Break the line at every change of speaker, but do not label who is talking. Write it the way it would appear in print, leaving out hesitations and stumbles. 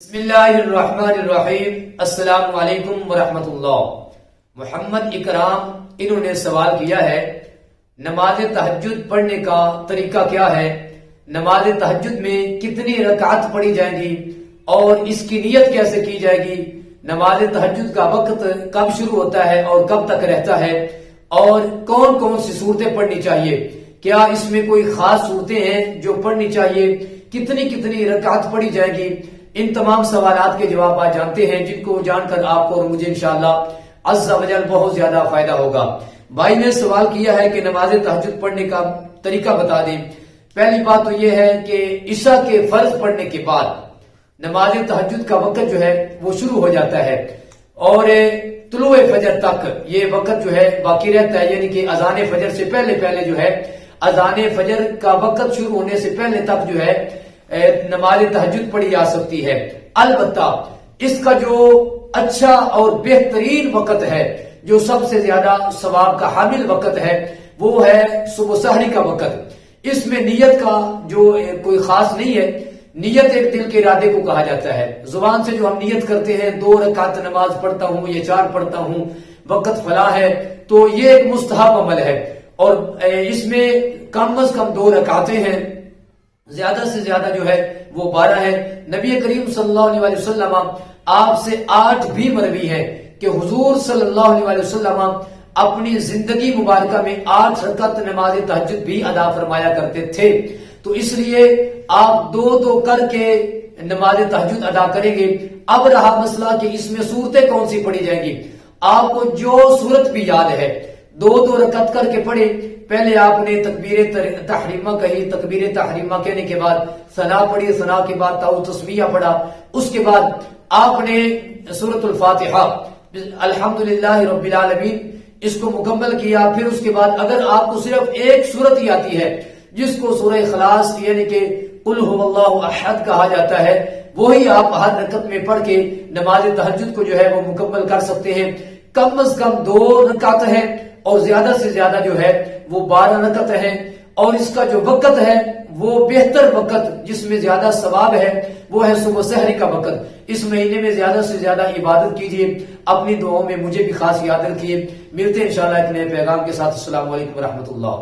بسم اللہ الرحمن الرحیم۔ السلام علیکم ورحمۃ اللہ۔ محمد اکرام انہوں نے سوال کیا ہے، نماز تہجد پڑھنے کا طریقہ کیا ہے؟ نماز تہجد میں کتنی رکعت پڑھی جائیں گی اور اس کی نیت کیسے کی جائے گی؟ نماز تہجد کا وقت کب شروع ہوتا ہے اور کب تک رہتا ہے؟ اور کون کون سی صورتیں پڑھنی چاہیے؟ کیا اس میں کوئی خاص صورتیں ہیں جو پڑھنی چاہیے؟ کتنی رکعت پڑھی جائے گی؟ ان تمام سوالات کے جواب آج جانتے ہیں، جن کو جان کر آپ کو اور مجھے انشاءاللہ عز و جل بہت زیادہ فائدہ ہوگا۔ بھائی نے سوال کیا ہے کہ نماز تہجد پڑھنے کا طریقہ بتا دیں۔ پہلی بات تو یہ ہے کہ عشاء کے فرض پڑھنے کے بعد نماز تہجد کا وقت جو ہے وہ شروع ہو جاتا ہے اور طلوع فجر تک یہ وقت جو ہے باقی رہتا ہے، یعنی کہ اذان فجر سے پہلے جو ہے، اذان فجر کا وقت شروع ہونے سے پہلے تک جو ہے نماز تہجد پڑھی جا سکتی ہے۔ البتہ اس کا جو اچھا اور بہترین وقت ہے، جو سب سے زیادہ ثواب کا حامل وقت ہے، وہ ہے صبح سحری کا وقت۔ اس میں نیت کا جو کوئی خاص نہیں ہے، نیت ایک دل کے ارادے کو کہا جاتا ہے۔ زبان سے جو ہم نیت کرتے ہیں 2 رکعت نماز پڑھتا ہوں یا 4 پڑھتا ہوں، وقت فلاں ہے، تو یہ ایک مستحب عمل ہے اور اس میں کم از کم 2 رکعتیں ہیں، زیادہ سے زیادہ جو ہے وہ 12 ہے۔ نبی کریم صلی اللہ علیہ وسلم آپ سے 8 بھی مروی ہے کہ حضور صلی اللہ علیہ وسلم اپنی زندگی مبارکہ میں 8 رکعت نماز تہجد بھی ادا فرمایا کرتے تھے۔ تو اس لیے آپ 2 کر کے نماز تہجد ادا کریں گے۔ اب رہا مسئلہ کہ اس میں صورتیں کون سی پڑھی جائیں گی۔ آپ کو جو صورت بھی یاد ہے 2 رکعت کر کے پڑھے۔ پہلے آپ نے تکبیر تحریمہ کہی، تکبیر تحریمہ کہنے کے بعد ثنا پڑھی، ثنا کے بعد تعوذ تسمیہ پڑھا، اس کے بعد آپ نے سورۃ الفاتحہ الحمدللہ رب العالمین اس کو مکمل کیا۔ پھر اس کے بعد اگر آپ کو صرف ایک سورت ہی آتی ہے، جس کو سورہ اخلاص یعنی کہ قل هو اللہ احد کہا جاتا ہے، وہی آپ ہر رکعت میں پڑھ کے نماز تہجد کو جو ہے وہ مکمل کر سکتے ہیں۔ کم از کم 2 رکعت ہے اور زیادہ سے زیادہ جو ہے وہ 12 رکعت ہے، اور اس کا جو وقت ہے وہ بہتر وقت جس میں زیادہ ثواب ہے وہ ہے صبح سحری کا وقت۔ اس مہینے میں زیادہ سے زیادہ عبادت کیجیے، اپنی دعاؤں میں مجھے بھی خاص یاد رکھیے۔ ملتے ہیں انشاءاللہ ایک نئے پیغام کے ساتھ۔ السلام علیکم ورحمۃ اللہ۔